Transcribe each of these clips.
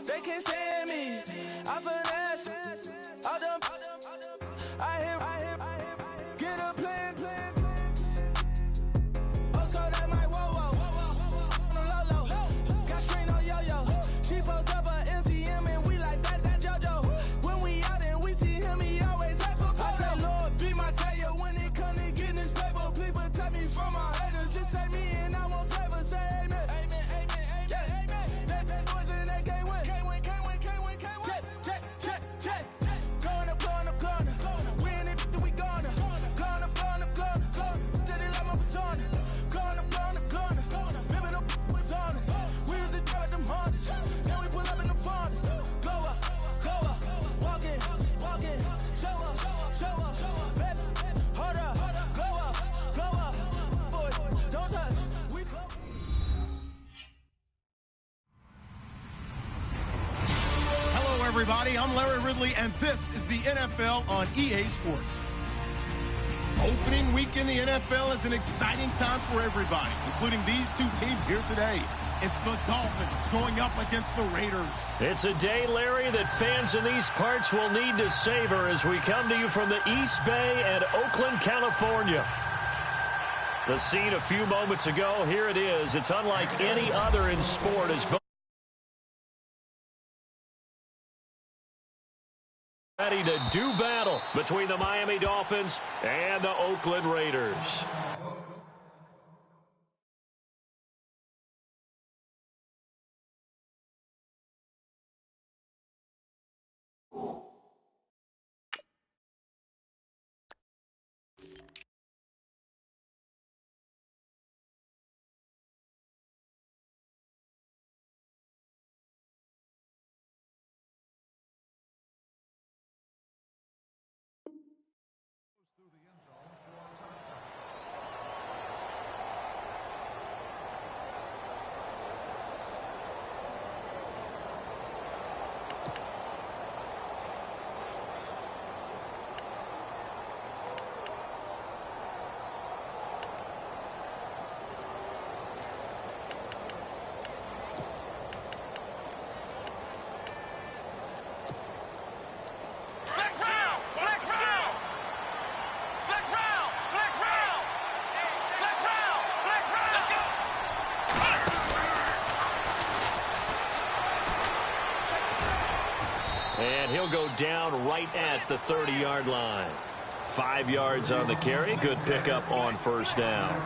They can't stand me. I finesse. I done. I hit. Get a plan. Old school, that my whoa. On the low. Got screen on yo-yo. She post up a MCM and we like that JoJo. When we out and we see him, he always ask for photo. I say, Lord, be my savior when it come to getting this paper. Please protect me from my haters. Just say me and I won't save her. Say amen. That boys and they can't win. Check. Going up. We in it, we gonna. Going up. Till they love my persona. Going up. Living up was honest. We was the drug them hardest. Then we pull up in the furnace. Go up. Walk in. Show up. Baby, hold up. Go up. Boys, don't touch. We flow. Hello, everybody. I'm Larry Ridley, and this is the NFL on EA Sports. Opening week in the NFL is an exciting time for everybody, including these two teams here today. It's the Dolphins going up against the Raiders. It's a day, Larry, that fans in these parts will need to savor as we come to you from the East Bay and Oakland, California. The scene a few moments ago, here it is. It's unlike any other in sport as both ready to do battle between the Miami Dolphins and the Oakland Raiders. And he'll go down right at the 30-yard line. 5 yards on the carry. Good pickup on first down.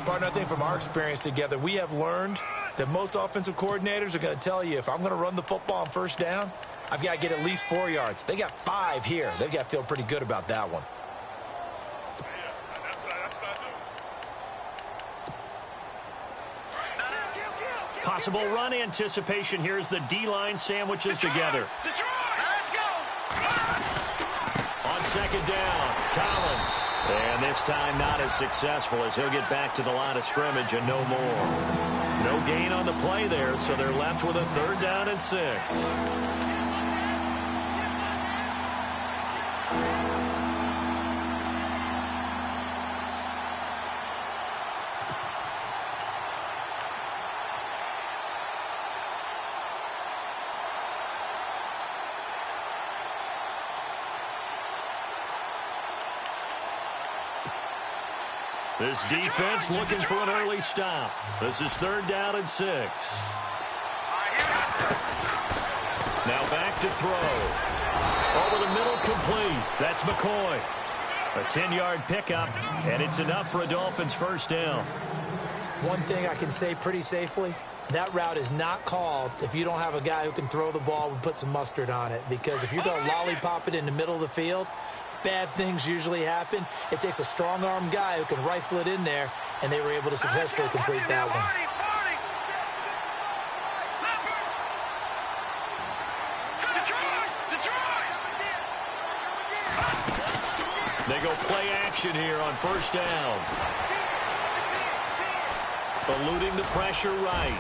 Partner, I think from our experience together, we have learned that most offensive coordinators are going to tell you, if I'm going to run the football on first down, I've got to get at least 4 yards. They got 5 here. They've got to feel pretty good about that one. Possible run anticipation. Here's the D-line sandwiches together. On second down, Collins. And this time not as successful as he'll get back to the line of scrimmage and no more. No gain on the play there, so they're left with a 3rd down and 6. This defense looking for an early stop. This is 3rd down and 6. Now back to throw. Over the middle, complete. That's McCoy. A 10-yard pickup, and it's enough for a Dolphins 1st down. One thing I can say pretty safely, that route is not called if you don't have a guy who can throw the ball and put some mustard on it. Because if you're going to lollipop it in the middle of the field, bad things usually happen. It takes a strong-arm guy who can rifle it in there, and they were able to successfully complete that one. They go play action here on 1st down. Eluding the pressure right.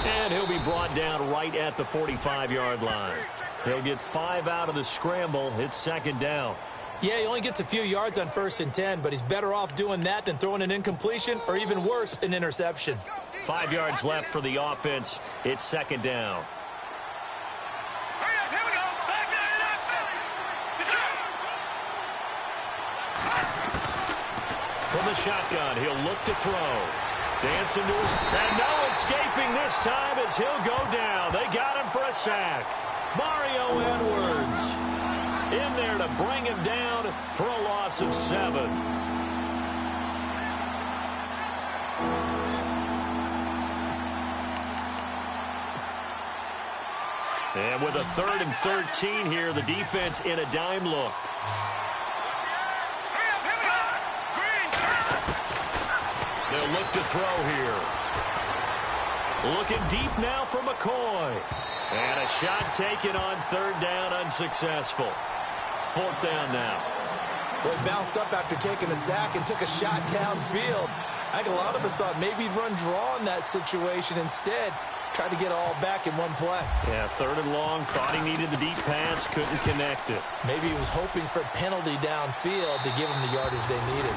And he'll be brought down right at the 45-yard line. He'll get 5 out of the scramble. It's 2nd down. Yeah, he only gets a few yards on 1st and 10, but he's better off doing that than throwing an incompletion or even worse, an interception. 5 yards left for the offense. It's 2nd down. From the shotgun, he'll look to throw. Dancing to his... And no escaping this time as he'll go down. They got him for a sack. Mario Edwards in there to bring him down for a loss of 7. And with a 3rd and 13 here, the defense in a dime look. They'll look to throw here. Looking deep now for McCoy. And a shot taken on 3rd down, unsuccessful. 4th down now. Well, he bounced up after taking a sack and took a shot downfield. I think a lot of us thought maybe he'd run draw in that situation. Instead, tried to get all back in one play. Yeah, 3rd and long. Thought he needed the deep pass. Couldn't connect it. Maybe he was hoping for a penalty downfield to give him the yardage they needed.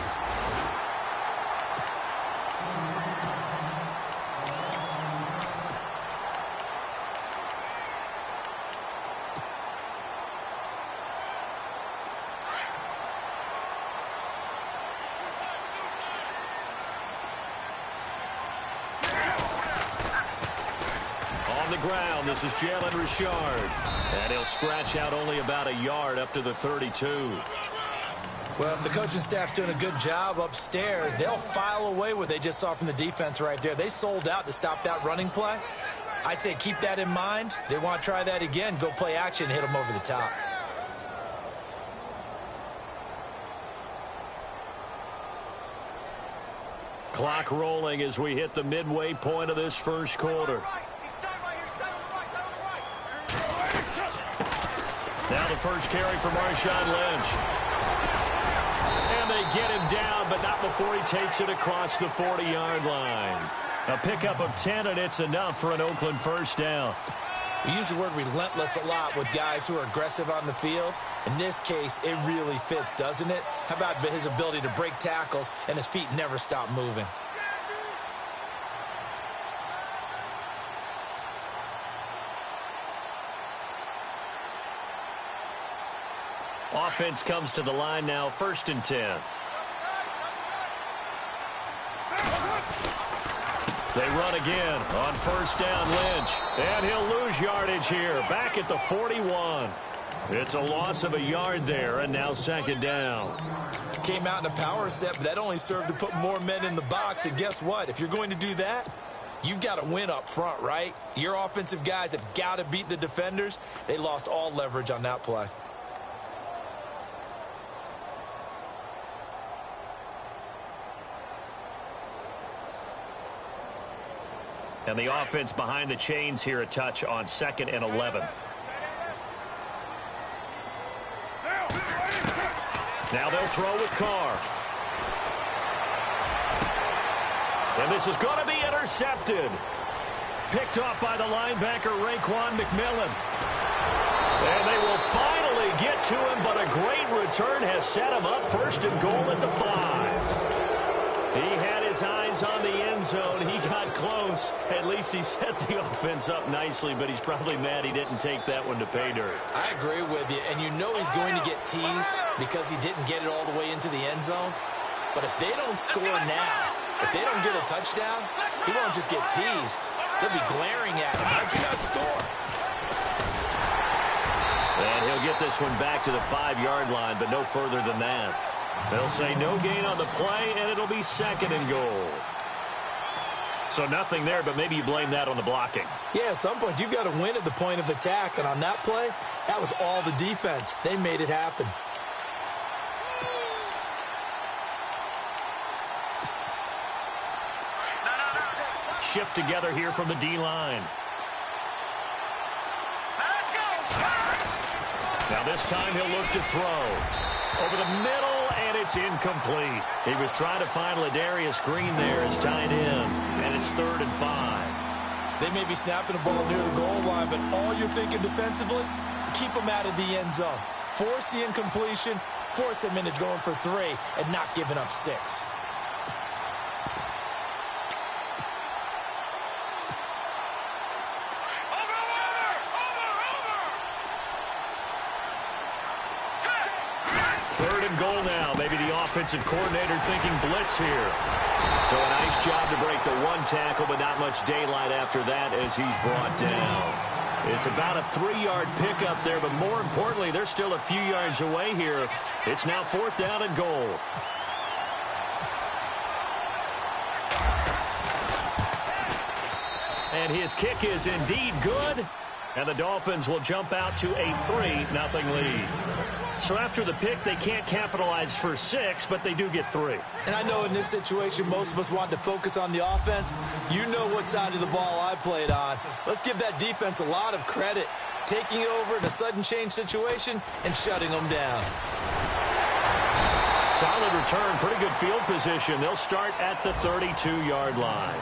Ground. This is Jalen Richard. And he'll scratch out only about a yard up to the 32. Well, if the coaching staff's doing a good job upstairs, they'll file away what they just saw from the defense right there. They sold out to stop that running play. I'd say keep that in mind. They want to try that again. Go play action, hit them over the top. Clock rolling as we hit the midway point of this first quarter. Now the first carry for Marshawn Lynch. And they get him down, but not before he takes it across the 40-yard line. A pickup of 10, and it's enough for an Oakland first down. We use the word relentless a lot with guys who are aggressive on the field. In this case, it really fits, doesn't it? How about his ability to break tackles and his feet never stop moving? Offense comes to the line now, 1st and 10. They run again on 1st down, Lynch. And he'll lose yardage here, back at the 41. It's a loss of a yard there, and now 2nd down. Came out in a power set, but that only served to put more men in the box. And guess what? If you're going to do that, you've got to win up front, right? Your offensive guys have got to beat the defenders. They lost all leverage on that play. And the offense behind the chains here a touch on 2nd and 11. Now they'll throw with Carr. And this is going to be intercepted. Picked off by the linebacker, Raekwon McMillan. And they will finally get to him, but a great return has set him up 1st and goal at the 5. He had his eyes on the end zone. He got close. At least he set the offense up nicely, but he's probably mad he didn't take that one to pay dirt. I agree with you, and you know he's going to get teased because he didn't get it all the way into the end zone. But if they don't score now, if they don't get a touchdown, he won't just get teased. They'll be glaring at him. How'd you not score? And he'll get this one back to the 5-yard line, but no further than that. They'll say no gain on the play, and it'll be 2nd and goal. So nothing there, but maybe you blame that on the blocking. Yeah, at some point, you've got to win at the point of attack. And on that play, that was all the defense. They made it happen. Shift together here from the D-line. Now this time he'll look to throw. Over the middle, and it's incomplete. He was trying to find Ladarius Green there as tight end, and it's 3rd and 5. They may be snapping the ball near the goal line, but all you're thinking defensively, keep them out of the end zone. Force the incompletion, force them into going for 3, and not giving up 6. offensive coordinator thinking blitz here. So a nice job to break the one tackle, but not much daylight after that as he's brought down. It's about a 3-yard pickup there, but more importantly, they're still a few yards away here. It's now 4th down and goal. And his kick is indeed good. And the Dolphins will jump out to a 3-0 lead. So after the pick, they can't capitalize for 6, but they do get 3. And I know in this situation, most of us want to focus on the offense. You know what side of the ball I played on. Let's give that defense a lot of credit. Taking over in a sudden change situation and shutting them down. Solid return, pretty good field position. They'll start at the 32-yard line.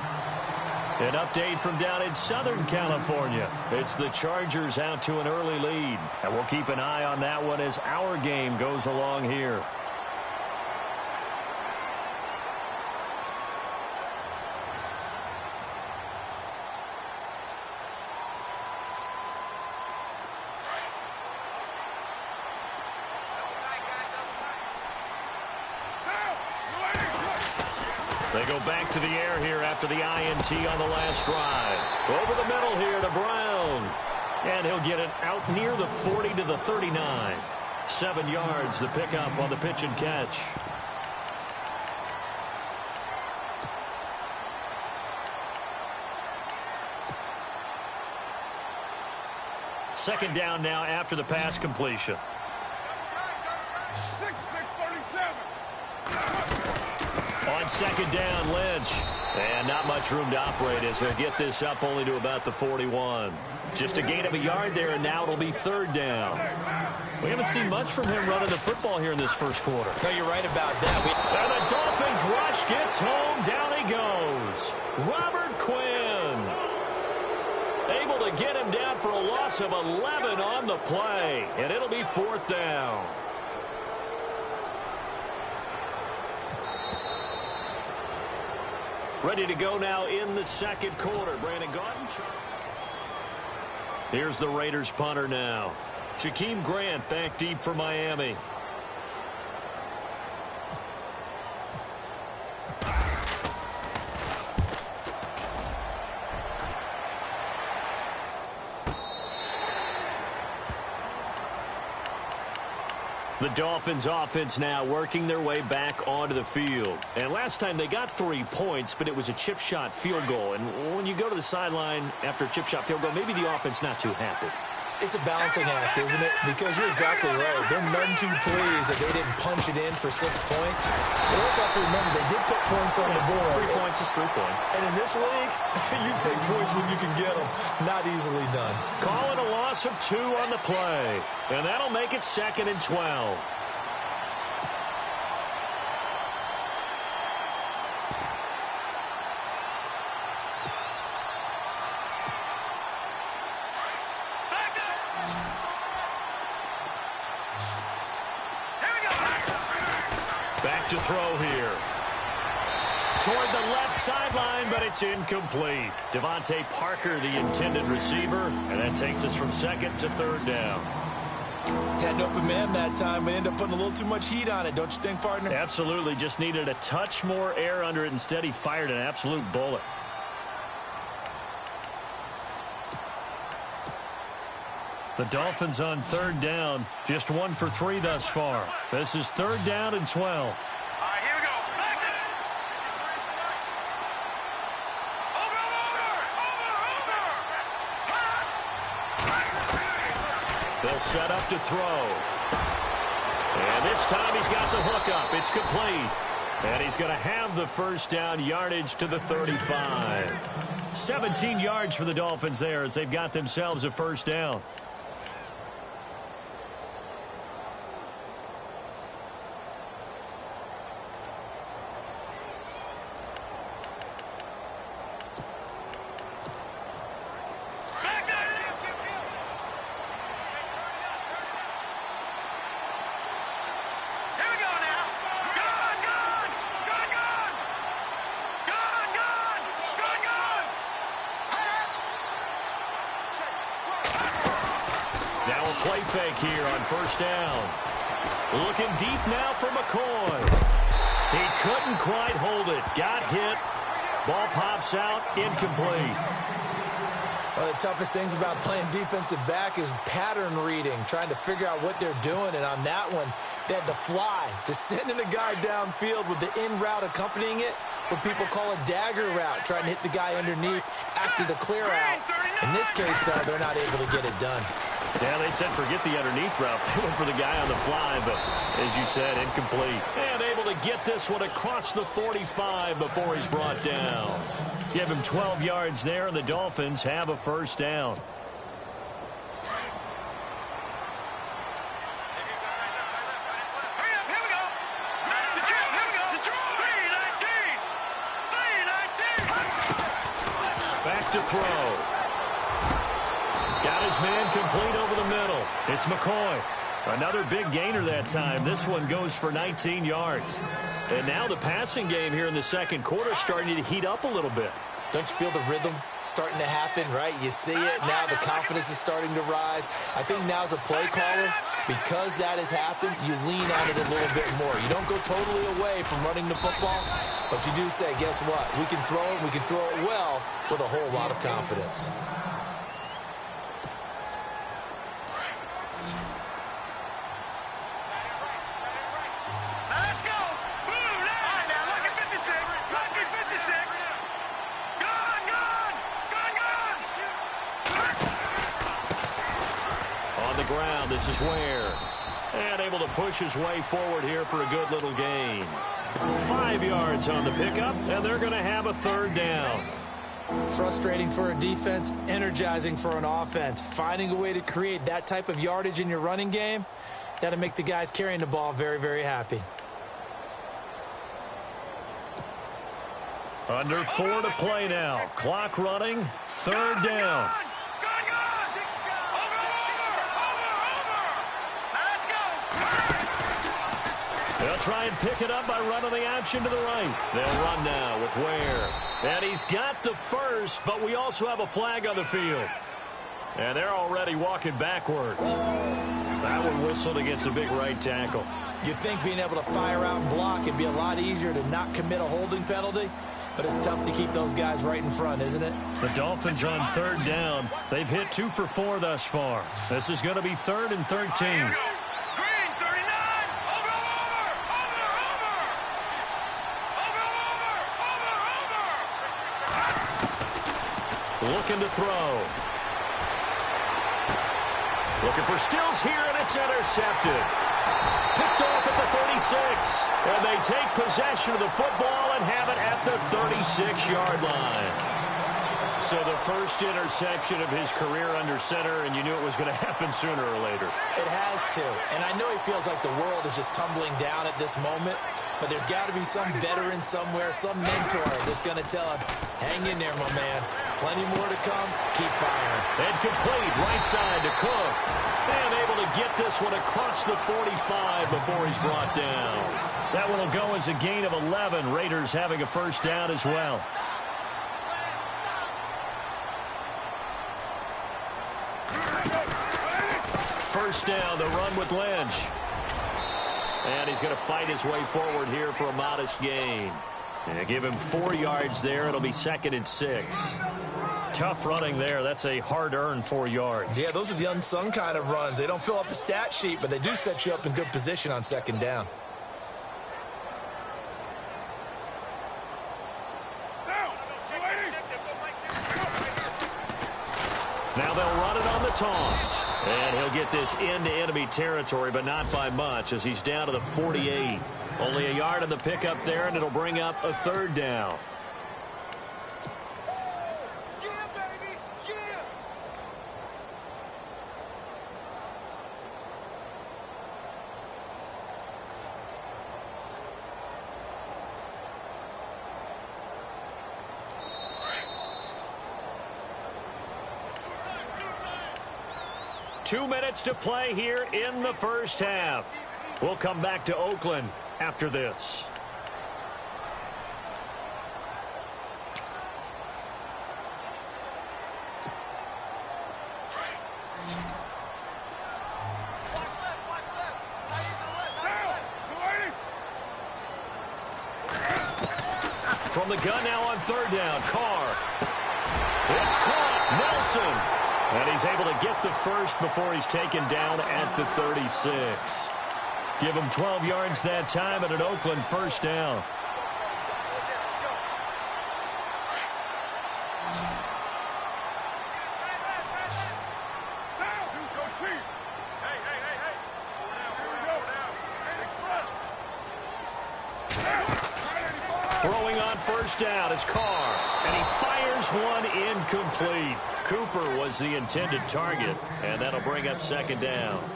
An update from down in Southern California. It's the Chargers out to an early lead. And we'll keep an eye on that one as our game goes along here. They go back to the air here after the INT on the last drive. Over the middle here to Brown. And he'll get it out near the 40 to the 39. 7 yards, the pickup on the pitch and catch. Second down now after the pass completion. 6-6-37. On second down, Lynch. And not much room to operate as he'll get this up only to about the 41. Just a gain of a yard there, and now it'll be 3rd down. We haven't seen much from him running the football here in this first quarter. No, you're right about that. And the Dolphins rush gets home. Down he goes. Robert Quinn. Able to get him down for a loss of 11 on the play. And it'll be 4th down. Ready to go now in the second quarter. Brandon Gaudin. Here's the Raiders punter now. Jakeem Grant back deep for Miami. The Dolphins offense now working their way back onto the field. And last time they got 3 points, but it was a chip shot field goal. And when you go to the sideline after a chip shot field goal, maybe the offense not too happy. It's a balancing act, isn't it? Because you're exactly right. They're none too pleased that they didn't punch it in for 6 points. But also have to remember, they did put points on the board. 3 points is 3 points. And in this league, you take points when you can get them. Not easily done. Call it a loss of 2 on the play. And that'll make it 2nd and 12. Back to throw here. Toward the left sideline, but it's incomplete. Devontae Parker, the intended receiver, and that takes us from 2nd to 3rd down. Had an open man that time, but ended up putting a little too much heat on it, don't you think, partner? Absolutely. Just needed a touch more air under it. Instead, he fired an absolute bullet. The Dolphins on 3rd down. Just 1 for 3 thus far. This is 3rd down and 12. All right, here we go. Over. They'll set up to throw. And this time he's got the hook up. It's complete. And he's going to have the first down yardage to the 35. 17 yards for the Dolphins there as they've got themselves a first down. Now a play fake here on first down. Looking deep now for McCoy. He couldn't quite hold it. Got hit. Ball pops out. Incomplete. One of the toughest things about playing defensive back is pattern reading, trying to figure out what they're doing. And on that one, they had the fly, just sending a guy downfield with the in route accompanying it, what people call a dagger route, trying to hit the guy underneath after the clear out. In this case, though, they're not able to get it done. Yeah, they said forget the underneath route. They went for the guy on the fly, but as you said, incomplete. And able to get this one across the 45 before he's brought down. Give him 12 yards there, and the Dolphins have a first down. Back to throw. Got his man complete over the middle. It's McCoy. Another big gainer that time. This one goes for 19 yards. And now the passing game here in the second quarter starting to heat up a little bit. Don't you feel the rhythm starting to happen, right? You see it now. The confidence is starting to rise. I think now as a play caller, because that has happened, you lean on it a little bit more. You don't go totally away from running the football, but you do say, guess what? We can throw it. We can throw it well with a whole lot of confidence. Ground. This is Ware. And able to push his way forward here for a good little gain. 5 yards on the pickup, and they're going to have a third down. Frustrating for a defense, energizing for an offense. Finding a way to create that type of yardage in your running game, that'll make the guys carrying the ball very, very happy. Under 4 to play now. Clock running. Third down. They'll try and pick it up by running the option to the right. They'll run now with Ware. And he's got the first, but we also have a flag on the field. And they're already walking backwards. That one whistled against a big right tackle. You'd think being able to fire out and block would be a lot easier to not commit a holding penalty, but it's tough to keep those guys right in front, isn't it? The Dolphins on third down. They've hit 2 for 4 thus far. This is going to be 3rd and 13. Looking to throw. Looking for Stills here, and it's intercepted. Picked off at the 36. And they take possession of the football and have it at the 36-yard line. So the first interception of his career under center, and you knew it was going to happen sooner or later. It has to. And I know he feels like the world is just tumbling down at this moment, but there's got to be some veteran somewhere, some mentor that's going to tell him, hang in there, my man. Plenty more to come. Keep firing. And complete right side to Cook. And able to get this one across the 45 before he's brought down. That one will go as a gain of 11. Raiders having a first down as well. First down, the run with Lynch. And he's going to fight his way forward here for a modest gain. And give him 4 yards there. It'll be 2nd and 6. Tough running there. That's a hard-earned 4 yards. Yeah, those are the unsung kind of runs. They don't fill up the stat sheet, but they do set you up in good position on 2nd down. Now they'll run it on the toss. And he'll get this into enemy territory, but not by much as he's down to the 48. Only a yard on the pickup there, and it'll bring up a third down. Two minutes to play here in the first half. We'll come back to Oakland after this. the gun now on third down. Carr. It's caught. Nelson. And he's able to get the first before he's taken down at the 36. Give him 12 yards that time and an Oakland first down. Throwing on first down is Carr, and he fires one incomplete. Cooper was the intended target, and that'll bring up second down.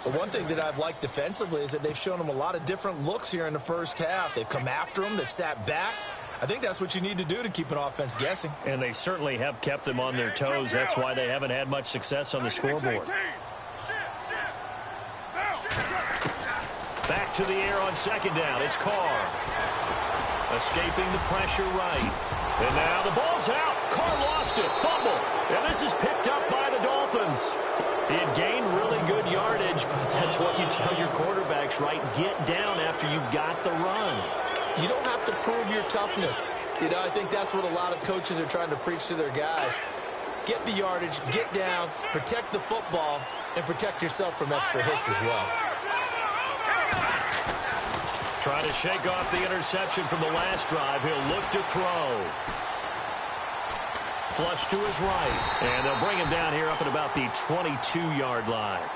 Well, one thing that I've liked defensively is that they've shown him a lot of different looks here in the first half. They've come after him. They've sat back. I think that's what you need to do to keep an offense guessing. And they certainly have kept them on their toes. That's why they haven't had much success on the scoreboard. Back to the air on second down. It's Carr. Escaping the pressure right. And now the ball's out. Carr lost it. Fumble. And this is picked up by the Dolphins. He had gained really good yardage, but that's what you tell your quarterbacks, right? Get down after you've got the run. You don't have to prove your toughness. You know, I think that's what a lot of coaches are trying to preach to their guys. Get the yardage, get down, protect the football, and protect yourself from extra hits as well. Trying to shake off the interception from the last drive. He'll look to throw. Flush to his right. And they'll bring him down here up at about the 22-yard line.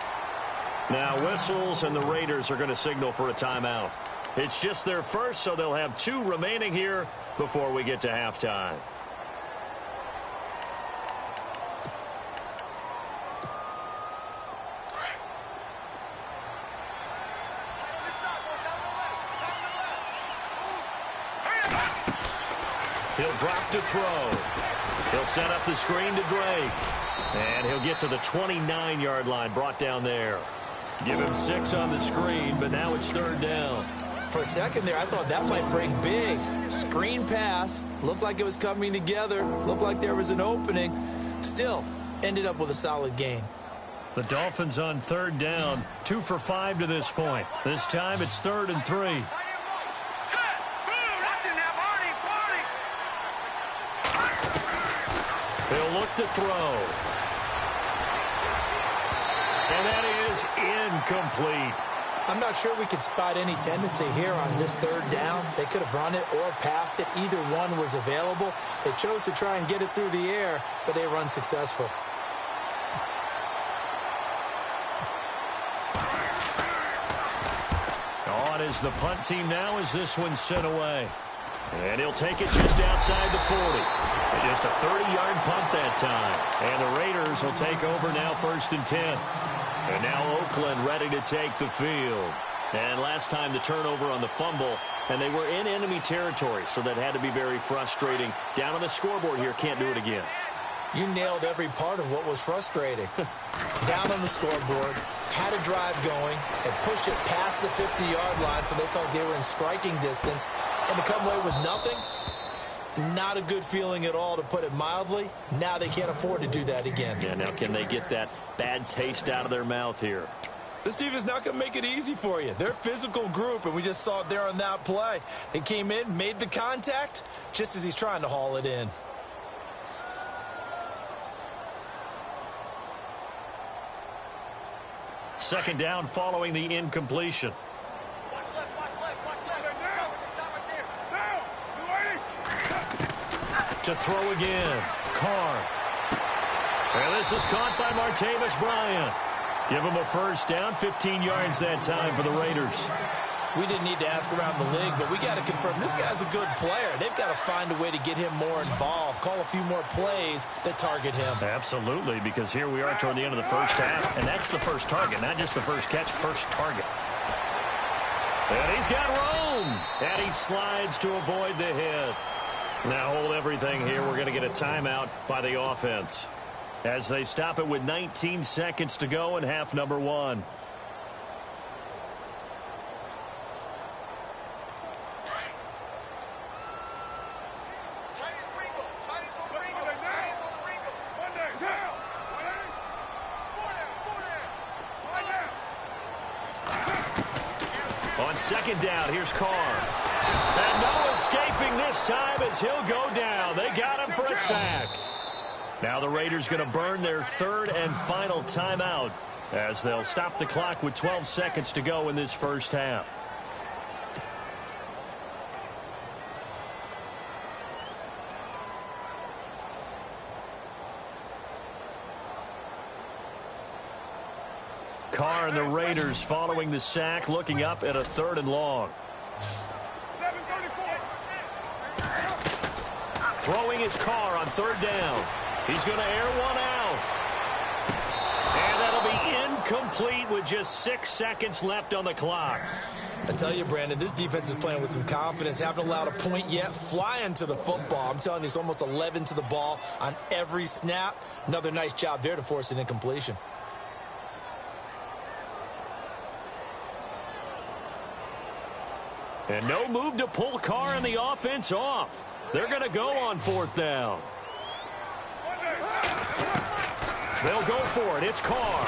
Now whistles, and the Raiders are going to signal for a timeout. It's just their first, so they'll have 2 remaining here before we get to halftime. He'll drop to throw. He'll set up the screen to Drake. And he'll get to the 29-yard line, brought down there. Give him 6 on the screen, but now it's third down. For a second there, I thought that might break big. Screen pass. Looked like it was coming together. Looked like there was an opening. Still, ended up with a solid gain. The Dolphins on third down. 2 for 5 to this point. This time it's 3rd and 3. He'll look to throw. And that is incomplete. I'm not sure we could spot any tendency here on this third down. They could have run it or passed it. Either one was available. They chose to try and get it through the air, but they were unsuccessful. On is the punt team now as this one's sent away. And he'll take it just outside the 40. Just a 30-yard punt that time. And the Raiders will take over now 1st and 10. And now Oakland ready to take the field. And last time the turnover on the fumble, and they were in enemy territory, so that had to be very frustrating. Down on the scoreboard here, can't do it again. You nailed every part of what was frustrating. Down on the scoreboard, had a drive going, and pushed it past the 50-yard line so they felt they were in striking distance. And to come away with nothing, not a good feeling at all, to put it mildly. Now they can't afford to do that again. Yeah, now can they get that bad taste out of their mouth here? This team is not going to make it easy for you. They're a physical group, and we just saw it there on that play. They came in, made the contact, just as he's trying to haul it in. Second down following the incompletion. To throw again. Carr. And this is caught by Martavis Bryant. Give him a first down. 15 yards that time for the Raiders. We didn't need to ask around the league, but we got to confirm this guy's a good player. They've got to find a way to get him more involved, call a few more plays that target him. Absolutely, because here we are toward the end of the first half, and that's the first target, not just the first catch, first target. And he's got room, and he slides to avoid the hit. Now hold everything here. We're going to get a timeout by the offense as they stop it with 19 seconds to go in half number 1. On second down, here's Carr. And no escape strafing this time as he'll go down. They got him for a sack. Now the Raiders going to burn their third and final timeout as they'll stop the clock with 12 seconds to go in this first half. Carr and the Raiders following the sack, looking up at a 3rd and long. Throwing his Carr on 3rd down. He's going to air one out. And that'll be incomplete with just 6 seconds left on the clock. I tell you, Brandon, this defense is playing with some confidence. Haven't allowed a point yet. Flying to the football. I'm telling you, it's almost 11 to the ball on every snap. Another nice job there to force an incompletion. And no move to pull Carr and the offense off. They're going to go on 4th down. They'll go for it. It's Carr.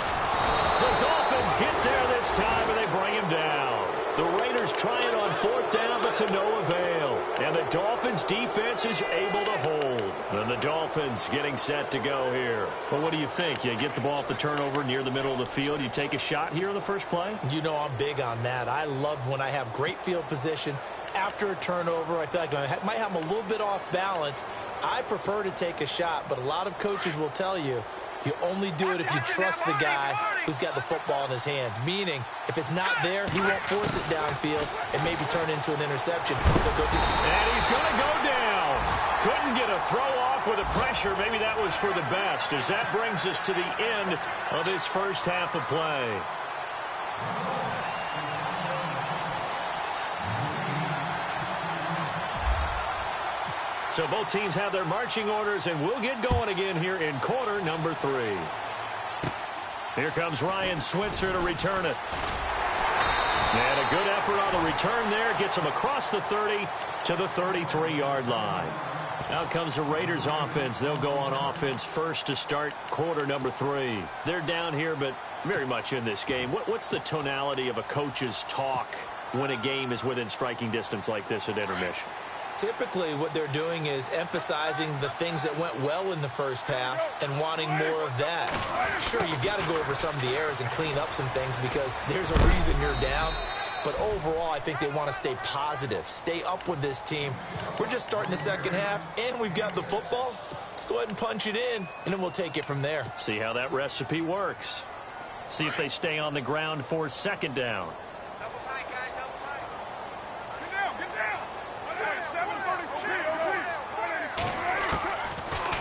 The Dolphins get there this time, and they bring him down. The Raiders try it on 4th down, but to no avail. And the Dolphins' defense is able to hold. And the Dolphins getting set to go here. Well, what do you think? You get the ball off the turnover near the middle of the field. You take a shot here on the first play? You know I'm big on that. I love when I have great field position. After a turnover, I feel like I might have them a little bit off balance. I prefer to take a shot, but a lot of coaches will tell you, you only do it if you trust the guy who's got the football in his hands. Meaning, if it's not there, he won't force it downfield and maybe turn it into an interception. And he's going to go down. Couldn't get a throw off with the pressure. Maybe that was for the best, as that brings us to the end of this first half of play. So both teams have their marching orders, and we'll get going again here in quarter number 3. Here comes Ryan Switzer to return it. And a good effort on the return there. Gets him across the 30 to the 33-yard line. Out comes the Raiders offense. They'll go on offense first to start quarter number 3. They're down here, but very much in this game. What's the tonality of a coach's talk when a game is within striking distance like this at intermission? Typically, what they're doing is emphasizing the things that went well in the first half and wanting more of that. Sure, you've got to go over some of the errors and clean up some things because there's a reason you're down. But overall, I think they want to stay positive, stay up with this team. We're just starting the second half, and we've got the football. Let's go ahead and punch it in, and then we'll take it from there. See how that recipe works. See if they stay on the ground for 2nd down.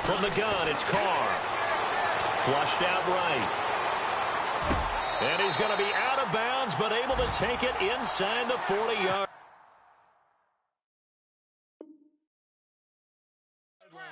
From the gun, it's Carr. Flushed out right. And he's going to be out of bounds, but able to take it inside the 40-yard line.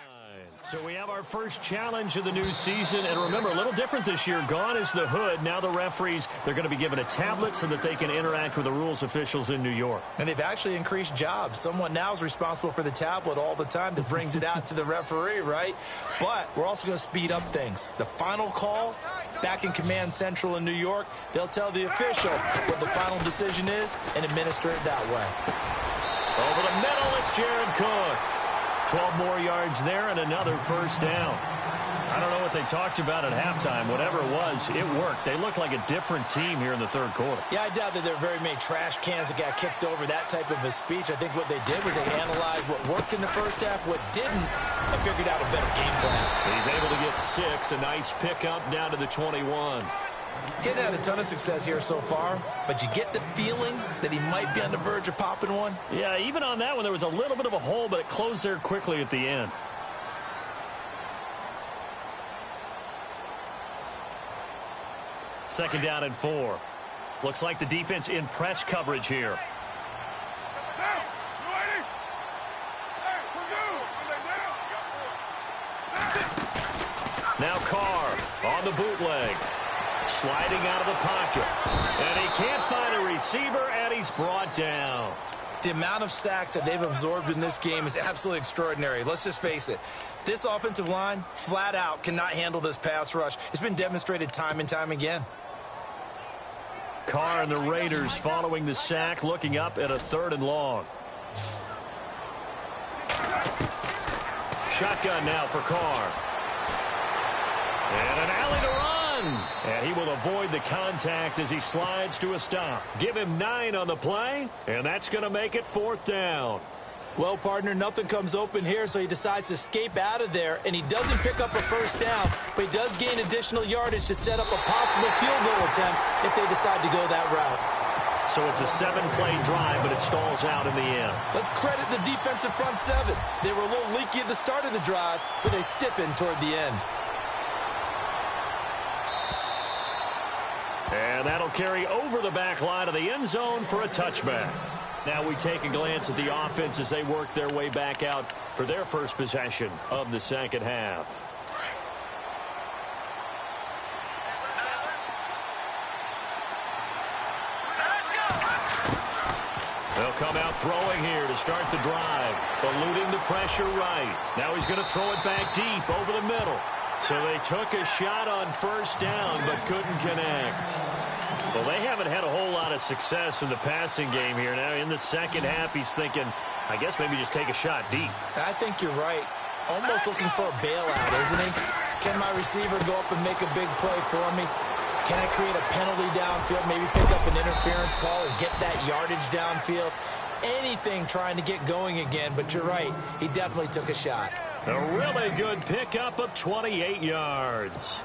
So we have our first challenge of the new season. And remember, a little different this year. Gone is the hood. Now the referees, they're going to be given a tablet so that they can interact with the rules officials in New York. And they've actually increased jobs. Someone now is responsible for the tablet all the time that brings it out to the referee, right? But we're also going to speed up things. The final call, back in Command Central in New York, they'll tell the official what the final decision is and administer it that way. Over the middle, it's Jared Cook. 12 more yards there and another first down. I don't know what they talked about at halftime. Whatever it was, it worked. They look like a different team here in the third quarter. Yeah, I doubt that there are very many trash cans that got kicked over, that type of a speech. I think what they did was they analyzed what worked in the first half, what didn't, and figured out a better game plan. He's able to get 6. A nice pickup down to the 21. Getting had a ton of success here so far, but you get the feeling that he might be on the verge of popping one. Yeah, even on that one, there was a little bit of a hole, but it closed there quickly at the end. Second down and 4. Looks like the defense in press coverage here. Now Carr on the bootleg. Sliding out of the pocket. And he can't find a receiver, and he's brought down. The amount of sacks that they've absorbed in this game is absolutely extraordinary. Let's just face it. This offensive line, flat out, cannot handle this pass rush. It's been demonstrated time and time again. Carr and the Raiders following the sack, looking up at a 3rd and long. Shotgun now for Carr. And an alley to run. And he will avoid the contact as he slides to a stop. Give him 9 on the play, and that's going to make it 4th down. Well, partner, nothing comes open here, so he decides to escape out of there, and he doesn't pick up a first down, but he does gain additional yardage to set up a possible field goal attempt if they decide to go that route. So it's a 7-play drive, but it stalls out in the end. Let's credit the defensive front 7. They were a little leaky at the start of the drive, but they stiffened toward the end. And that'll carry over the back line of the end zone for a touchback. Now we take a glance at the offense as they work their way back out for their first possession of the second half. They'll come out throwing here to start the drive, eluding the pressure right. Now he's going to throw it back deep over the middle. So they took a shot on first down but couldn't connect. Well, they haven't had a whole lot of success in the passing game here. Now in the second half, he's thinking, I guess maybe just take a shot deep. I think you're right. Almost looking for a bailout, isn't he? Can my receiver go up and make a big play for me? Can I create a penalty downfield, maybe pick up an interference call and get that yardage downfield? Anything trying to get going again, but you're right. He definitely took a shot. A really good pickup of 28 yards.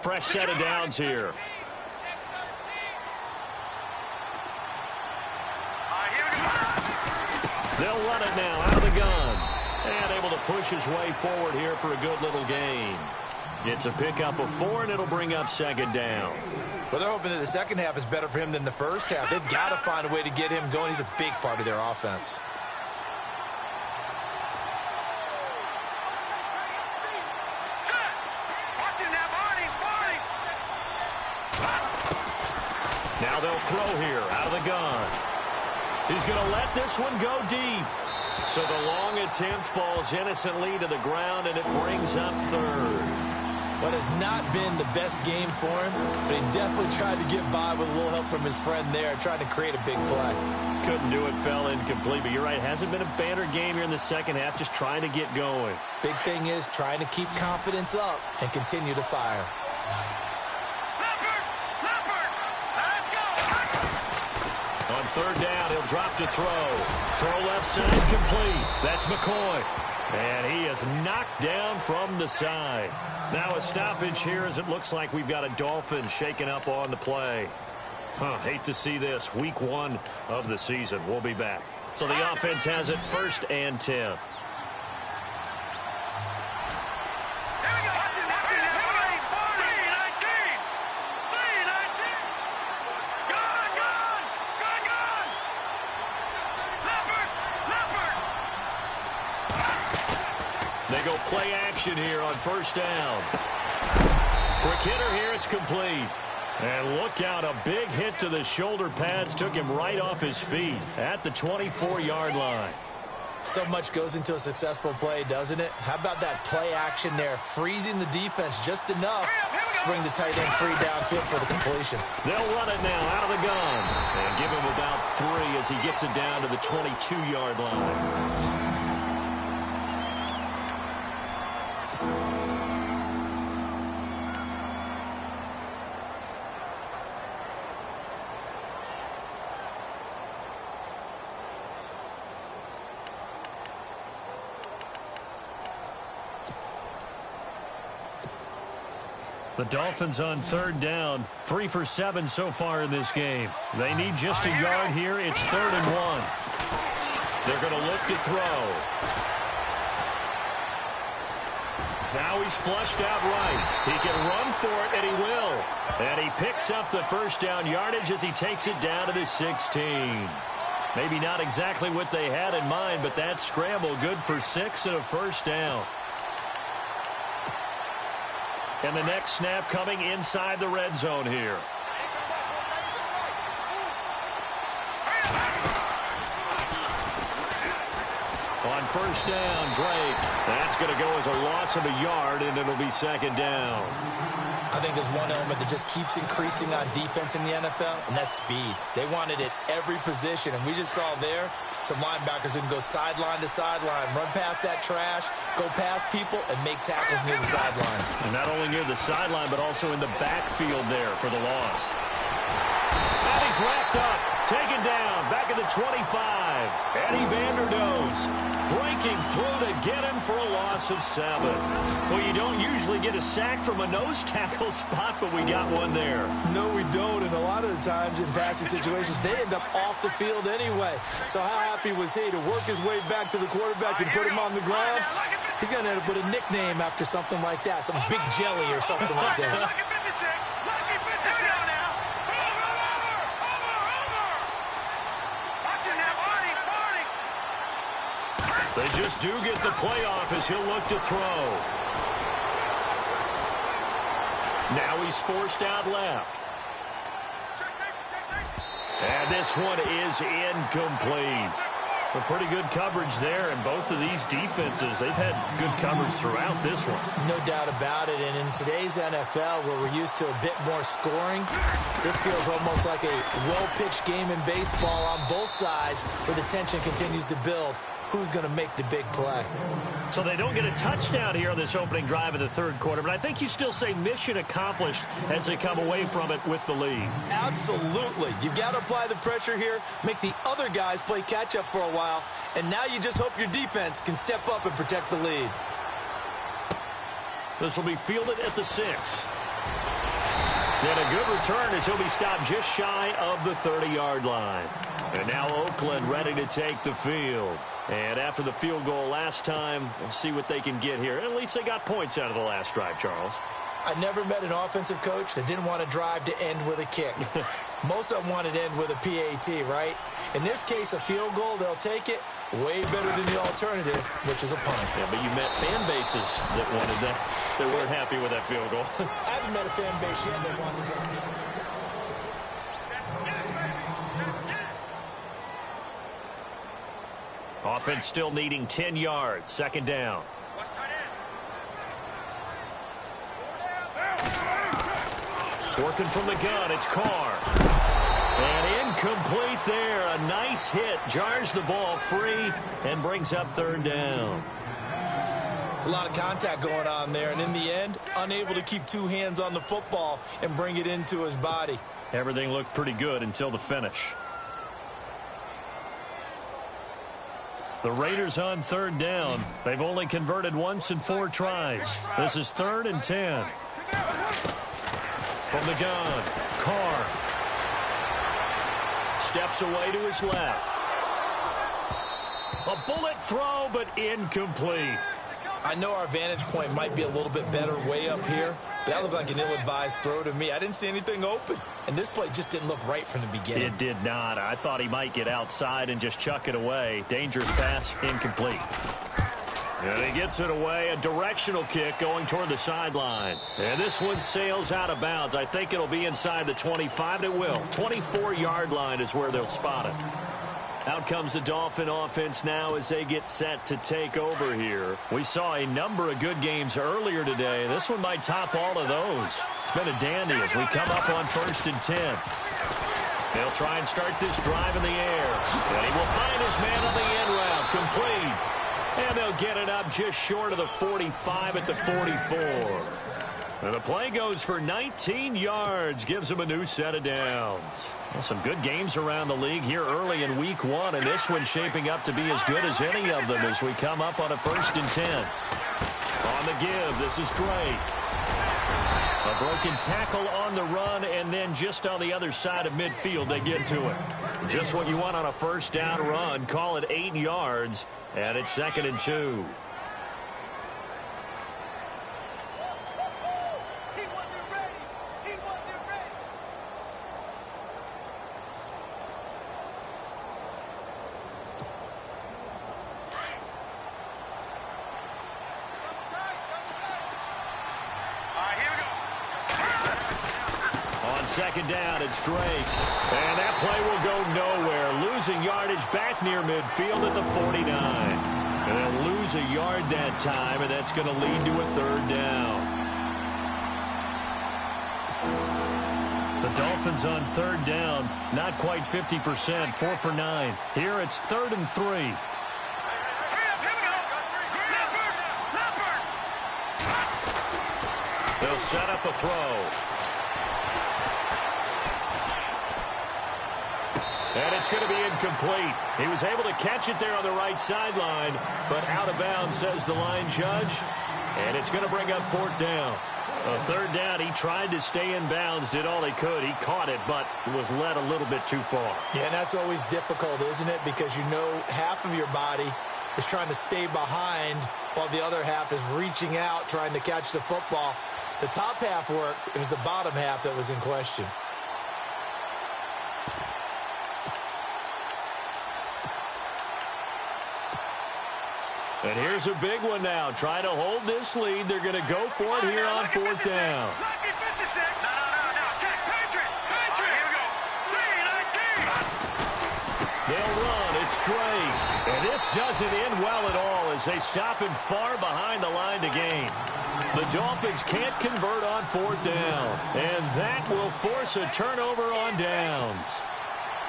Fresh set of downs here. They'll run it now out of the gun. And able to push his way forward here for a good little gain. It's a pickup of 4, and it'll bring up second down. Well, they're hoping that the second half is better for him than the first half. They've got to find a way to get him going. He's a big part of their offense. Now they'll throw here out of the gun. He's going to let this one go deep. So the long attempt falls innocently to the ground, and it brings up third. What has not been the best game for him, but he definitely tried to get by with a little help from his friend there, trying to create a big play. Couldn't do it, fell incomplete, but you're right, hasn't been a banner game here in the second half, just trying to get going. Big thing is trying to keep confidence up and continue to fire. On third down, he'll drop to throw. Throw left side complete. That's McCoy. And he is knocked down from the side. Now a stoppage here as it looks like we've got a Dolphin shaking up on the play. Hate to see this. Week 1 of the season. We'll be back. So the offense has it 1st and 10. They go play action here on first down. Quick hitter here, it's complete. And look out, a big hit to the shoulder pads took him right off his feet at the 24-yard line. So much goes into a successful play, doesn't it? How about that play action there, freezing the defense just enough to bring the tight end free downfield for the completion. They'll run it now out of the gun and give him about 3 as he gets it down to the 22-yard line. The Dolphins on third down, 3 for 7 so far in this game. They need just a yard here. It's 3rd and 1. They're going to look to throw. Now he's flushed out right. He can run for it, and he will. And he picks up the first down yardage as he takes it down to the 16. Maybe not exactly what they had in mind, but that scramble good for 6 and a first down. And the next snap coming inside the red zone here. On first down. Drake. That's going to go as a loss of a yard, and it'll be second down. I think there's one element that just keeps increasing on defense in the NFL, and that's speed. They want it at every position, and we just saw there some linebackers who can go sideline to sideline, run past that trash, go past people, and make tackles near the sidelines. And not only near the sideline, but also in the backfield there for the loss. And he's wrapped up, taken down, back at the 25. Eddie Vanderdoes breaking through to get him for a loss of 7. Well, you don't usually get a sack from a nose tackle spot, but we got one there. No, we don't, and a lot of the times in passing situations, they end up off the field anyway. So how happy was he to work his way back to the quarterback and put him on the ground? He's going to end up with a nickname after something like that, some Big Jelly or something like that. They just do get the playoff as he'll look to throw. Now he's forced out left. And this one is incomplete. A pretty good coverage there, and both of these defenses, they've had good coverage throughout this one. No doubt about it, and in today's NFL, where we're used to a bit more scoring, this feels almost like a well-pitched game in baseball on both sides, where the tension continues to build. Who's going to make the big play? So they don't get a touchdown here on this opening drive of the third quarter, but I think you still say mission accomplished as they come away from it with the lead. Absolutely. You've got to apply the pressure here, make the other guys play catch-up for a while, and now you just hope your defense can step up and protect the lead. This will be fielded at the 6. And a good return as he'll be stopped just shy of the 30-yard line. And now Oakland ready to take the field. And after the field goal last time, we'll see what they can get here. At least they got points out of the last drive, Charles. I never met an offensive coach that didn't want to drive to end with a kick. Most of them wanted to end with a PAT, right? In this case, a field goal, they'll take it. Way better than the alternative, which is a punt. Yeah, but you met fan bases that wanted that. They weren't happy with that field goal. I haven't met a fan base yet that wants to drive it. Offense still needing 10 yards. Second down. Working from the gun, it's Carr. And incomplete there. A nice hit. Jars the ball free and brings up third down. It's a lot of contact going on there. And in the end, unable to keep two hands on the football and bring it into his body. Everything looked pretty good until the finish. The Raiders on third down. They've only converted once in 4 tries. This is 3rd and 10. From the gun, Carr. Steps away to his left. A bullet throw, but incomplete. I know our vantage point might be a little bit better way up here, but that looked like an ill-advised throw to me. I didn't see anything open, and this play just didn't look right from the beginning. It did not. I thought he might get outside and just chuck it away. Dangerous pass, incomplete. And he gets it away. A directional kick going toward the sideline. And this one sails out of bounds. I think it'll be inside the 25. It will. 24-yard line is where they'll spot it. Out comes the Dolphin offense now as they get set to take over here. We saw a number of good games earlier today. This one might top all of those. It's been a dandy as we come up on 1st and 10. They'll try and start this drive in the air. And he will find his man on the end route. Complete. And they'll get it up just short of the 45 at the 44. And the play goes for 19 yards, gives him a new set of downs. Well, some good games around the league here early in week 1, and this one's shaping up to be as good as any of them as we come up on a 1st and 10. On the give, this is Drake. A broken tackle on the run, and then just on the other side of midfield, they get to it. Just what you want on a 1st down run. Call it 8 yards, and it's 2nd and 2. Second down, it's Drake. And that play will go nowhere. Losing yardage back near midfield at the 49. And they'll lose a yard that time, and that's going to lead to a third down. The Dolphins on third down, not quite 50%, 4 for 9. Here it's 3rd and 3. They'll set up a throw. And it's going to be incomplete. He was able to catch it there on the right sideline, but out of bounds, says the line judge. And it's going to bring up 4th down. A third down, he tried to stay in bounds, did all he could. He caught it, but was led a little bit too far. Yeah, and that's always difficult, isn't it? Because you know half of your body is trying to stay behind while the other half is reaching out, trying to catch the football. The top half worked. It was the bottom half that was in question. And here's a big one now. Trying to hold this lead. They're going to go for it here on 4th down. They'll run. It's straight. And this doesn't end well at all as they stop him far behind the line to gain. The Dolphins can't convert on 4th down. And that will force a turnover on downs.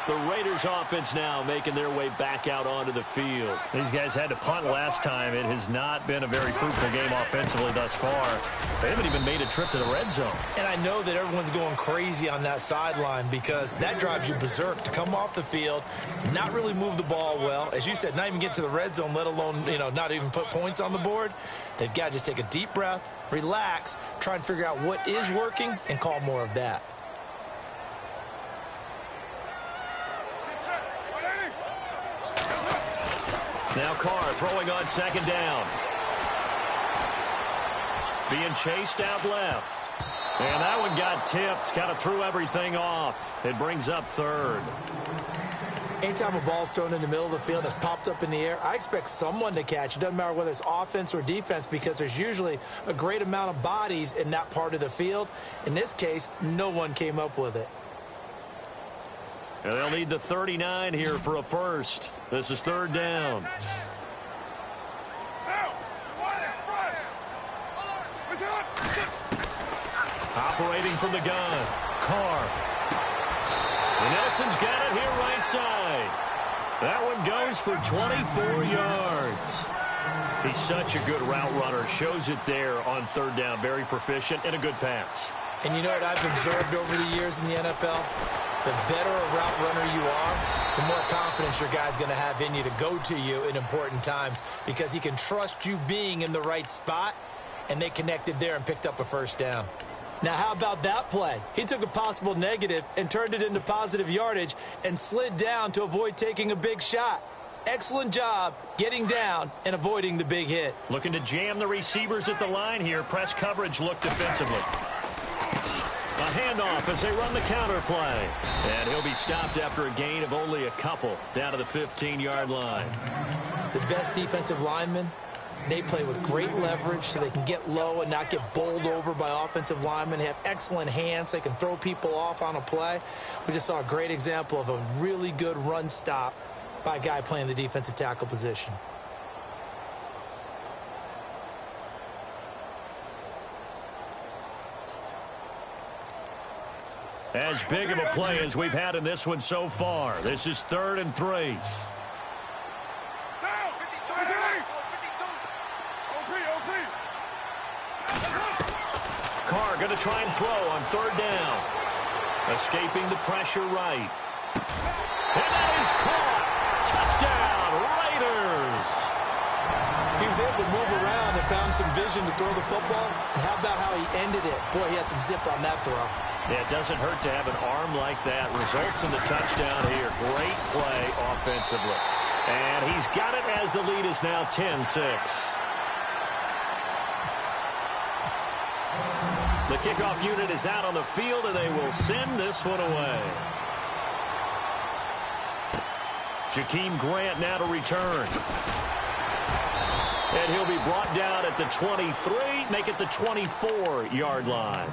The Raiders offense now making their way back out onto the field. These guys had to punt last time. It has not been a very fruitful game offensively thus far. They haven't even made a trip to the red zone. And I know that everyone's going crazy on that sideline because that drives you berserk to come off the field, not really move the ball well. As you said, not even get to the red zone, let alone, not even put points on the board. They've got to just take a deep breath, relax, try and figure out what is working, and call more of that. Now Carr throwing on 2nd down. Being chased out left. And that one got tipped. Kind of threw everything off. It brings up 3rd. Anytime a ball's thrown in the middle of the field that's popped up in the air, I expect someone to catch. It doesn't matter whether it's offense or defense because there's usually a great amount of bodies in that part of the field. In this case, no one came up with it. And they'll need the 39 here for a first. This is 3rd down. Operating from the gun. Carr. And Nelson's got it here right side. That one goes for 24 yards. He's such a good route runner. Shows it there on 3rd down. Very proficient and a good pass. And you know what I've observed over the years in the NFL? The better a route runner you are, the more confidence your guy's going to have in you to go to you in important times because he can trust you being in the right spot, and they connected there and picked up a 1st down. Now, how about that play? He took a possible negative and turned it into positive yardage and slid down to avoid taking a big shot. Excellent job getting down and avoiding the big hit. Looking to jam the receivers at the line here. Press coverage look defensively. A handoff as they run the counter play. And he'll be stopped after a gain of only a couple down to the 15-yard line. The best defensive linemen, they play with great leverage so they can get low and not get bowled over by offensive linemen. They have excellent hands. They can throw people off on a play. We just saw a great example of a really good run stop by a guy playing the defensive tackle position. As big of a play as we've had in this one so far. This is 3rd and 3. Carr going to try and throw on 3rd down. Escaping the pressure right. And that is caught. Touchdown, Raiders. He was able to move around and found some vision to throw the football. And how about how he ended it? Boy, he had some zip on that throw. Yeah, it doesn't hurt to have an arm like that. Results in the touchdown here. Great play offensively. And he's got it as the lead is now 10-6. The kickoff unit is out on the field, and they will send this one away. Jakeem Grant now to return. And he'll be brought down at the 23, make it the 24-yard line.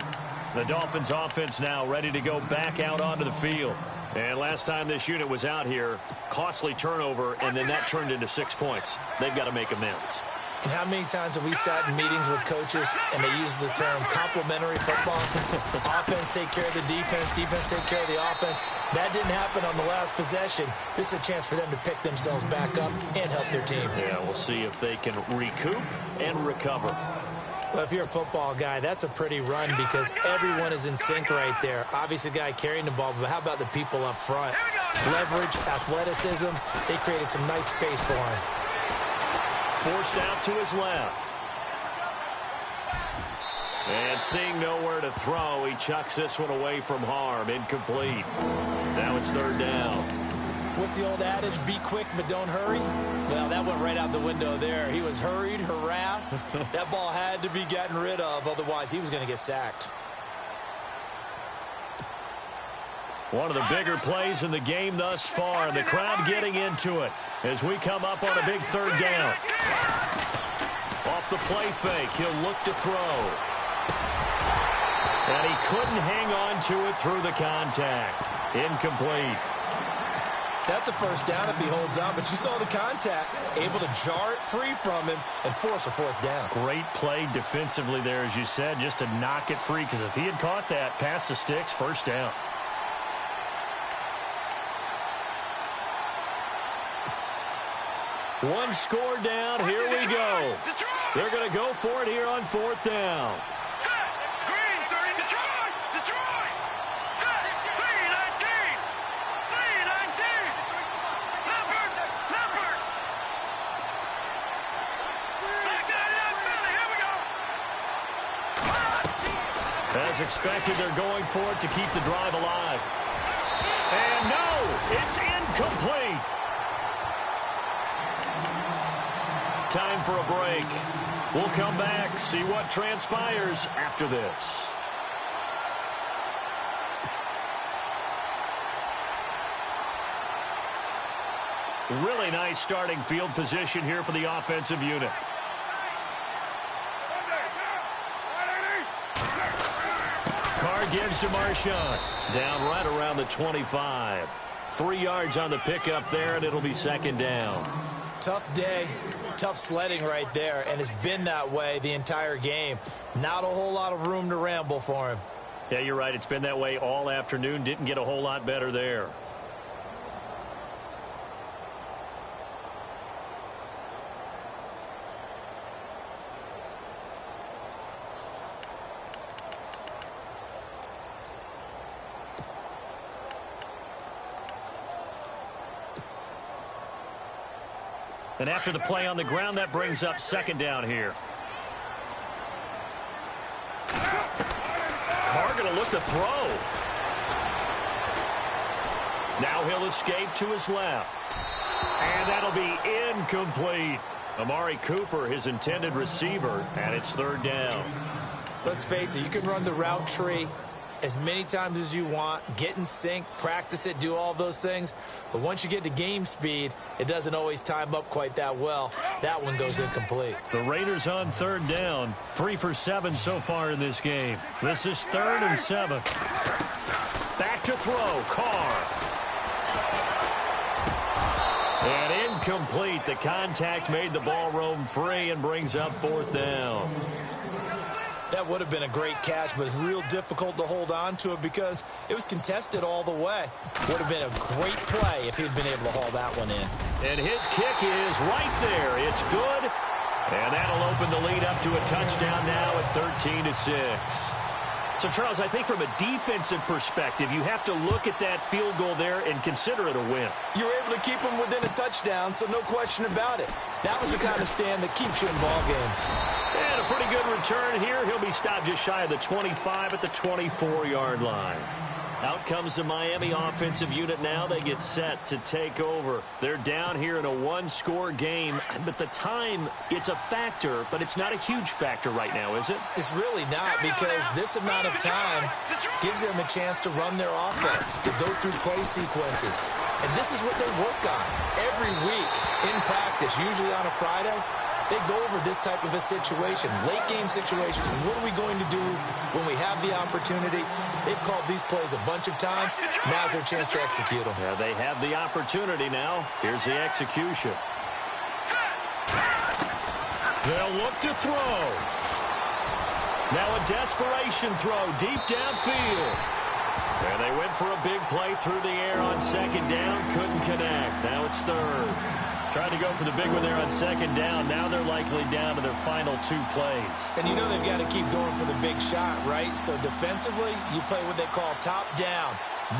The Dolphins offense now ready to go back out onto the field. And last time this unit was out here, costly turnover, and then that turned into 6 points. They've got to make amends. And how many times have we sat in meetings with coaches and they use the term complementary football? Offense take care of the defense, defense take care of the offense. That didn't happen on the last possession. This is a chance for them to pick themselves back up and help their team. Yeah, we'll see if they can recoup and recover. Well, if you're a football guy, that's a pretty run because everyone is in sync right there. Obviously, the guy carrying the ball, but how about the people up front? Leverage, athleticism, they created some nice space for him. Forced out to his left. And seeing nowhere to throw, he chucks this one away from harm. Incomplete. Now it's third down. What's the old adage? Be quick, but don't hurry? Well, that went right out the window there. He was hurried, harassed. That ball had to be gotten rid of. Otherwise, he was going to get sacked. One of the bigger plays in the game thus far. The crowd getting into it as we come up on a big third down. Off the play fake, he'll look to throw. And he couldn't hang on to it through the contact. Incomplete. That's a first down if he holds on, but you saw the contact. Able to jar it free from him and force a fourth down. Great play defensively there, as you said, just to knock it free, because if he had caught that, past the sticks, first down. One score down. Here we go. They're going to go for it here on fourth down. As expected, they're going for it to keep the drive alive. And no, it's incomplete. Time for a break. We'll come back, see what transpires after this. Really nice starting field position here for the offensive unit. Carr gives to Marshawn. Down right around the 25. 3 yards on the pickup there, and it'll be second down. Tough day. Tough sledding right there, and it's been that way the entire game. Not a whole lot of room to ramble for him. Yeah, you're right. It's been that way all afternoon. Didn't get a whole lot better there. And after the play on the ground, that brings up second down here. Carr going to look to throw. Now he'll escape to his left. And that'll be incomplete. Amari Cooper, his intended receiver, and it's third down. Let's face it, you can run the route tree as many times as you want, get in sync, practice it, do all those things. But once you get to game speed, it doesn't always time up quite that well. That one goes incomplete. The Raiders on third down, 3 for 7 so far in this game. This is 3rd and 7. Back to throw, Carr. And incomplete. The contact made the ball roam free and brings up fourth down. That would have been a great catch, but it's real difficult to hold on to it because it was contested all the way. Would have been a great play if he'd been able to haul that one in. And his kick is right there. It's good. And that'll open the lead up to a touchdown now at 13-6. So, Charles, I think from a defensive perspective, you have to look at that field goal there and consider it a win. You were able to keep him within a touchdown, so no question about it. That was the kind of stand that keeps you in ball games. And a pretty good return here. He'll be stopped just shy of the 25 at the 24-yard line. Out comes the Miami offensive unit now. They get set to take over. They're down here in a one-score game. But the time, it's a factor, but it's not a huge factor right now, is it? It's really not, because this amount of time gives them a chance to run their offense, to go through play sequences. And this is what they work on every week in practice, usually on a Friday. They go over this type of a situation, late game situation. What are we going to do when we have have the opportunity. They've called these plays a bunch of times. Now's their chance to execute them. Yeah, they have the opportunity now. Here's the execution. They'll look to throw. Now a desperation throw deep downfield. And they went for a big play through the air on second down. Couldn't connect. Now it's third. Trying to go for the big one there on second down. Now they're likely down to their final 2 plays. And you know they've got to keep going for the big shot, right? So defensively, you play what they call top down.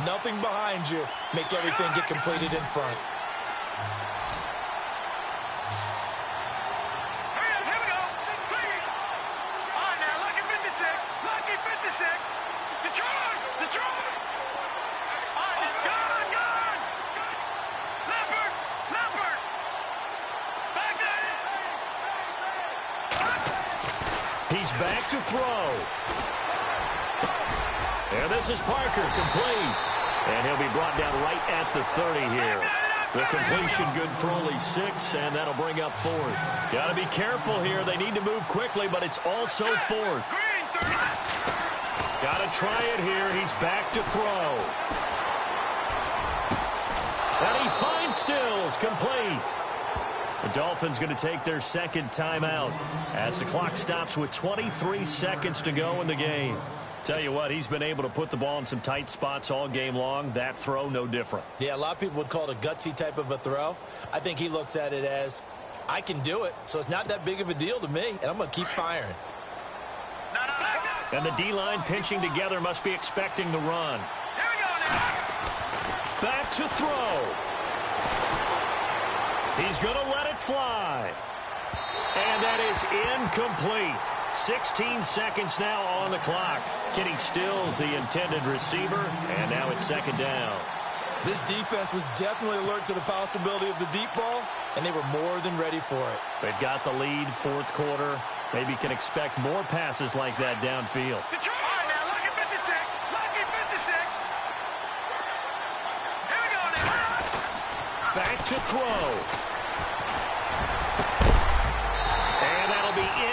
Nothing behind you. Make everything get completed in front. He's back to throw. And this is Parker, complete. And he'll be brought down right at the 30 here. The completion good for only 6, and that'll bring up 4th. Got to be careful here. They need to move quickly, but it's also 4th. Got to try it here. He's back to throw. And he finds Stills, complete. The Dolphins going to take their second timeout as the clock stops with 23 seconds to go in the game. Tell you what, he's been able to put the ball in some tight spots all game long. That throw, no different. Yeah, a lot of people would call it a gutsy type of a throw. I think he looks at it as, I can do it, so it's not that big of a deal to me, and I'm going to keep firing. And the D-line pinching together must be expecting the run. Back to throw. He's going to let it fly. And that is incomplete. 16 seconds now on the clock. Kenny Stills, the intended receiver, and now it's second down. This defense was definitely alert to the possibility of the deep ball, and they were more than ready for it. They've got the lead, 4th quarter. Maybe can expect more passes like that downfield. Back to throw.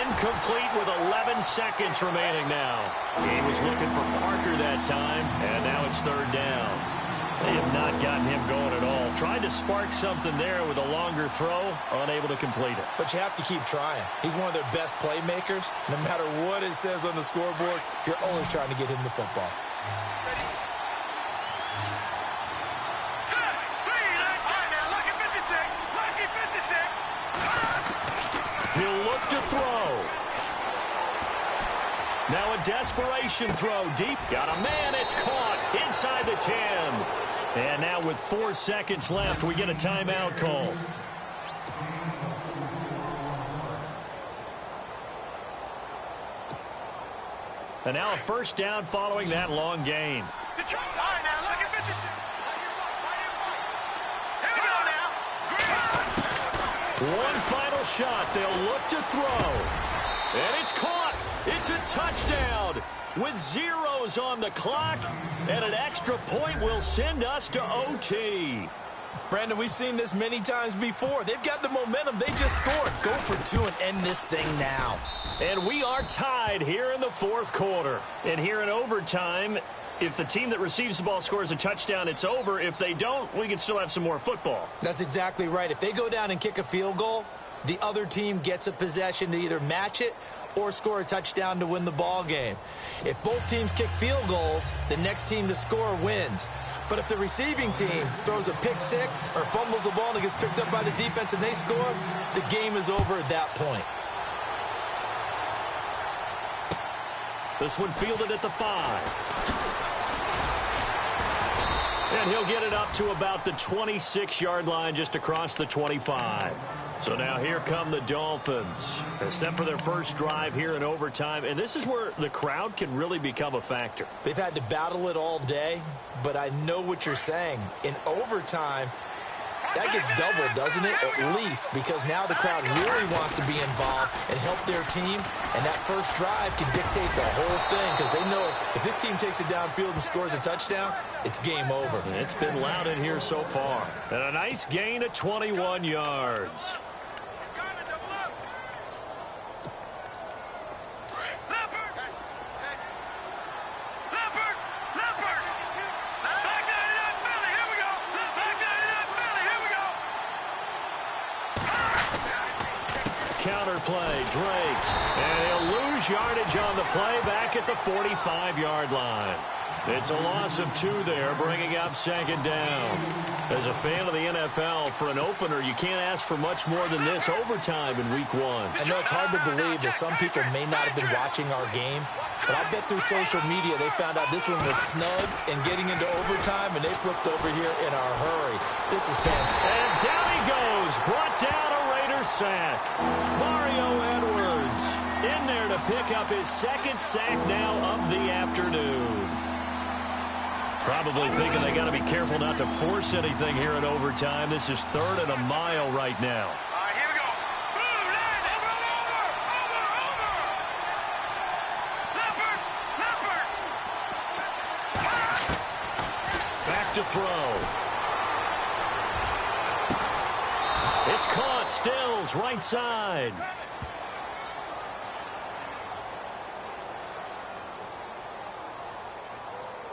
Incomplete with 11 seconds remaining now. He was looking for Parker that time, and now it's 3rd down. They have not gotten him going at all. Tried to spark something there with a longer throw, unable to complete it. But you have to keep trying. He's one of their best playmakers. No matter what it says on the scoreboard, you're always trying to get him the football. He'll look to throw. Now a desperation throw deep. Got a man. It's caught inside the 10. And now with 4 seconds left, we get a timeout call. And now a first down following that long gain. One final shot. They'll look to throw. And it's caught. It's a touchdown with zeros on the clock. And an extra point will send us to OT. Brandon, we've seen this many times before. They've got the momentum. They just scored. Go for 2 and end this thing now. And we are tied here in the 4th quarter. And here in overtime, if the team that receives the ball scores a touchdown, it's over. If they don't, we can still have some more football. That's exactly right. If they go down and kick a field goal, the other team gets a possession to either match it or score a touchdown to win the ball game. If both teams kick field goals, the next team to score wins. But if the receiving team throws a pick 6 or fumbles the ball and it gets picked up by the defense and they score, the game is over at that point. This one fielded at the 5. And he'll get it up to about the 26-yard line, just across the 25. So now here come the Dolphins. They're set for their first drive here in overtime. And this is where the crowd can really become a factor. They've had to battle it all day, but I know what you're saying. In overtime, that gets doubled, doesn't it? At least, because now the crowd really wants to be involved and help their team. And that first drive can dictate the whole thing because they know if this team takes it downfield and scores a touchdown, it's game over. And it's been loud in here so far. And a nice gain of 21 yards. Drake. And he'll lose yardage on the play back at the 45-yard line. It's a loss of 2 there, bringing up second down. As a fan of the NFL, for an opener, you can't ask for much more than this overtime in Week 1. I know it's hard to believe that some people may not have been watching our game, but I bet through social media they found out this one was snug and getting into overtime, and they flipped over here in a hurry. This is fantastic. And down he goes, brought down a Raiders sack. Mario Edwards in there to pick up his second sack now of the afternoon. Probably thinking they got to be careful not to force anything here in overtime. This is 3rd and a mile right now. All right, here we go. Leopard. Back to throw. It's caught. Stills right side.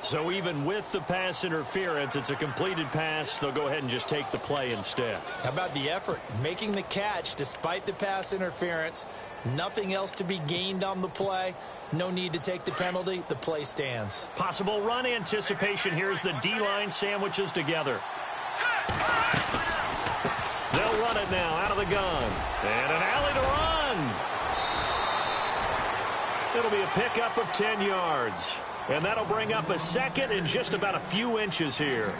So even with the pass interference, it's a completed pass. They'll go ahead and just take the play instead. How about the effort? Making the catch despite the pass interference. Nothing else to be gained on the play. No need to take the penalty. The play stands. Possible run anticipation here as the D-line sandwiches together. They'll run it now out of the gun. And an alley to run. It'll be a pickup of 10 yards. And that'll bring up a second and just about a few inches here.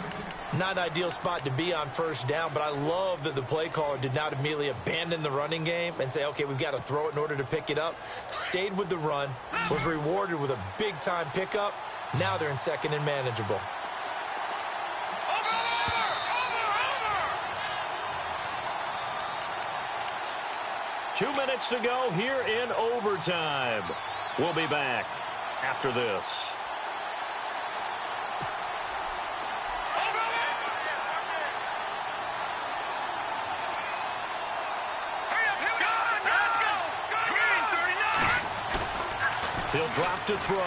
Not an ideal spot to be on first down, but I love that the play caller did not immediately abandon the running game and say, okay, we've got to throw it in order to pick it up. Stayed with the run, was rewarded with a big-time pickup. Now they're in second and manageable. 2 minutes to go here in overtime. We'll be back after this. He'll drop to throw.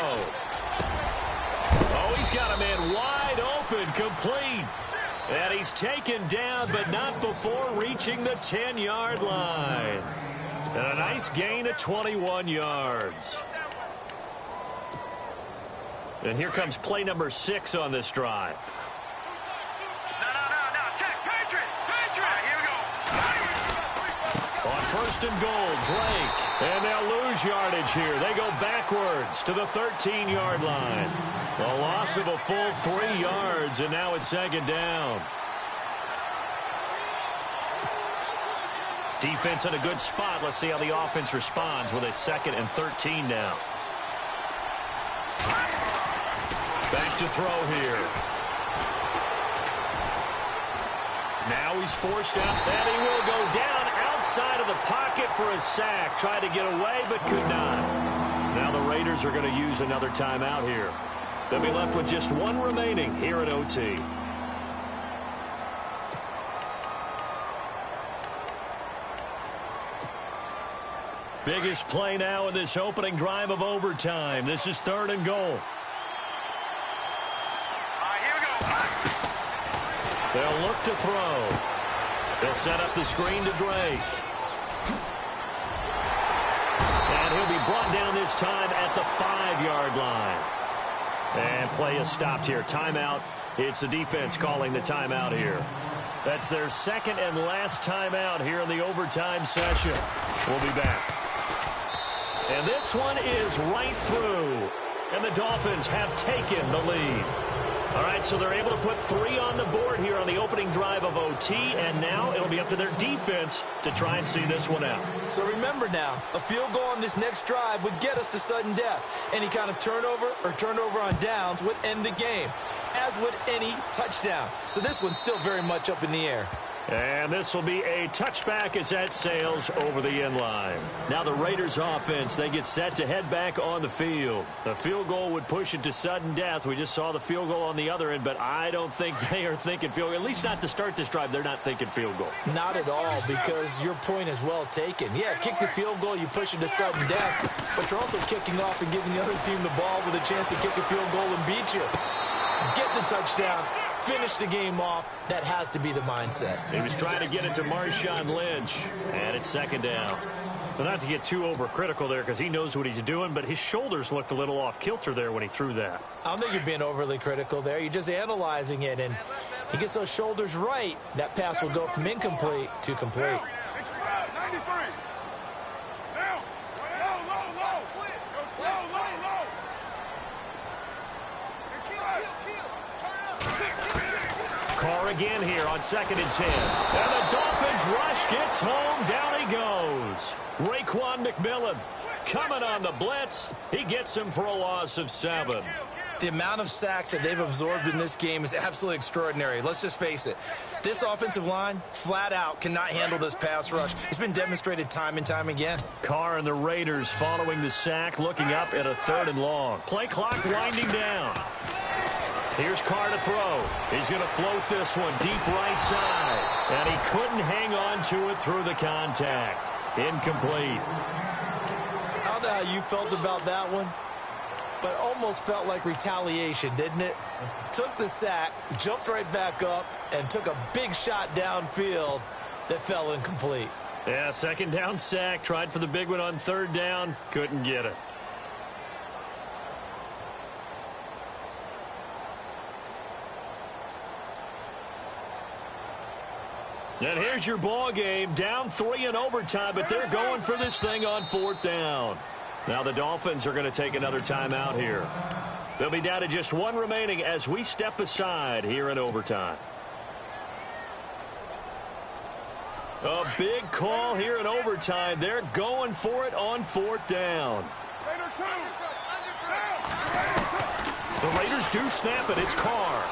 Oh, he's got a man wide open, complete. And he's taken down, but not before reaching the 10-yard line. And a nice gain of 21 yards. And here comes play number 6 on this drive. No. Check. Patriot. Here we go. On 1st and goal, Drake. And they'll lose yardage here. They go backwards to the 13-yard line. A loss of a full 3 yards, and now it's second down. Defense in a good spot. Let's see how the offense responds with a 2nd and 13 now. Back to throw here. Now he's forced out, and he will go down outside of the pocket for a sack. Tried to get away, but could not. Now the Raiders are going to use another timeout here. They'll be left with just 1 remaining here in OT. Biggest play now in this opening drive of overtime. This is 3rd and goal. They'll look to throw. They'll set up the screen to Drake. And he'll be brought down this time at the 5-yard line. And play is stopped here. Timeout. It's the defense calling the timeout here. That's their 2nd and last timeout here in the overtime session. We'll be back. And this one is right through. And the Dolphins have taken the lead. All right, so they're able to put 3 on the board here on the opening drive of OT, and now it'll be up to their defense to try and see this one out. So remember now, a field goal on this next drive would get us to sudden death. Any kind of turnover or turnover on downs would end the game, as would any touchdown. So this one's still very much up in the air. And this will be a touchback as that sails over the end line. Now the Raiders offense, they get set to head back on the field. The field goal would push it to sudden death. We just saw the field goal on the other end, but I don't think they are thinking field goal. At least not to start this drive. They're not thinking field goal. Not at all, because your point is well taken. Yeah, kick the field goal, you push it to sudden death, but you're also kicking off and giving the other team the ball with a chance to kick a field goal and beat you. Get the touchdown. Finish the game off. That has to be the mindset. He was trying to get it to Marshawn Lynch, and it's second down. Well, not to get too overcritical there because he knows what he's doing, but his shoulders looked a little off kilter there when he threw that. I don't think you're being overly critical there. You're just analyzing it, and he gets those shoulders right. That pass will go from incomplete to complete. Carr again here on 2nd and 10. And the Dolphins rush gets home. Down he goes. Raekwon McMillan coming on the blitz. He gets him for a loss of 7. The amount of sacks that they've absorbed in this game is absolutely extraordinary. Let's just face it. This offensive line, flat out, cannot handle this pass rush. It's been demonstrated time and time again. Carr and the Raiders following the sack, looking up at a 3rd and long. Play clock winding down. Here's Carr to throw. He's going to float this one deep right side. And he couldn't hang on to it through the contact. Incomplete. I don't know how you felt about that one, but almost felt like retaliation, didn't it? Took the sack, jumped right back up, and took a big shot downfield that fell incomplete. Yeah, 2nd down sack. Tried for the big one on 3rd down. Couldn't get it. And here's your ball game. Down 3 in overtime, but they're going for this thing on 4th down. Now the Dolphins are going to take another timeout here. They'll be down to just 1 remaining as we step aside here in overtime. A big call here in overtime. They're going for it on 4th down. The Raiders do snap it. It's Carr.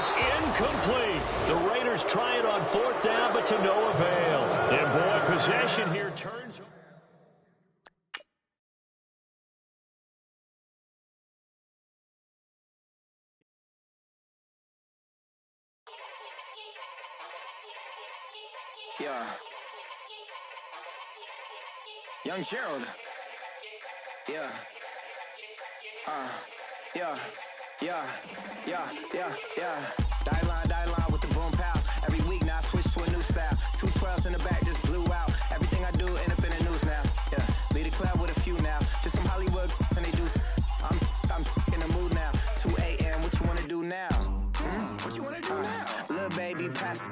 Incomplete. The Raiders try it on 4th down, but to no avail. And boy, possession here turns. Yeah. Young Gerald. Yeah. Yeah. Die line with the boom pow. Every week now I switch to a new style. 2 12s in the back just blew out. Everything I do end up in the news now. Yeah, lead a club with a few now. Just some Hollywood and they do. I'm in the mood now. 2 a.m. What you wanna do now? What you wanna do now? Little baby pass.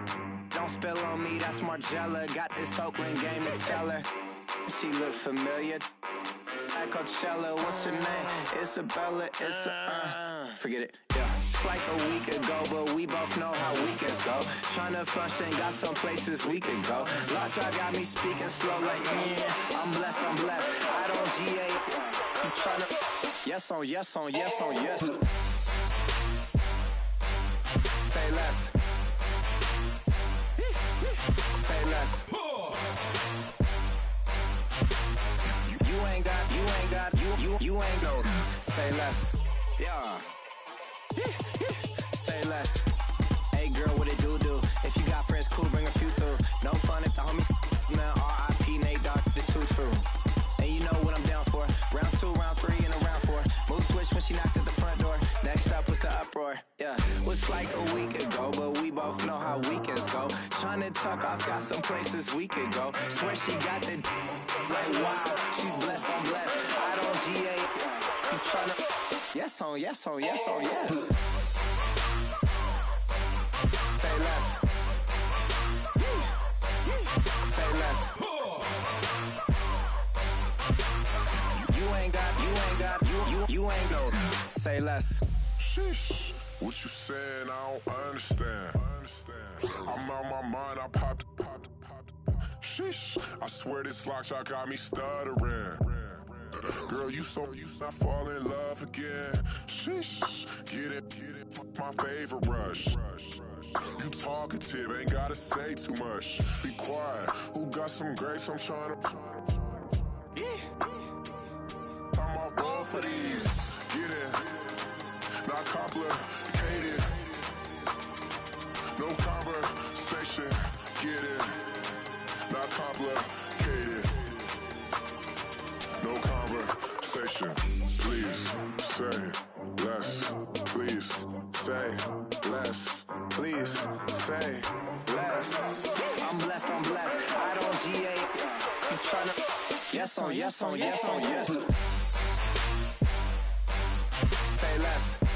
Don't spill on me. That's Margella. Got this Oakland game to tell her. She look familiar. At Coachella, what's her name? Isabella. Forget it. Yeah. It's like a week ago, but we both know how weekends go. Tryna function, got some places we could go. Lot y'all got me speaking slow like, I'm blessed. I don't GA. You tryna, yes on yes. Say less. Say less. You ain't got, say less. Yeah. Say less. Hey girl, what it do? If you got friends, cool, bring a few through. No fun if the homies, man, R.I.P. Nate Dogg, this too true. And you know what I'm down for. Round 2, round 3, and a round 4. Move switch when she knocked at the front door. Next up was the uproar. Yeah, was like a week ago, but we both know how weekends go. Tryna tuck off, got some places we could go. Swear she got the like wow, she's blessed, I'm blessed. I don't GA. You tryna yes on yes. Say less. Say less. You ain't got, say less. Sheesh. What you saying? I don't understand. I'm out my mind. I popped. Sheesh. I swear this lock shot got me stuttering. Girl, you not fall in love again. Sheesh. Get it. My favorite rush. You talkative, ain't gotta say too much. Be quiet. Who got some grapes? I'm trying to. I'm all ball for these. Get it. Not complicated. No conversation. Get it. Not complicated. No conversation. Please say less. Please say less. Please say less. I'm blessed, I don't GA. You tryna yes on yes on yes on yes. Say less.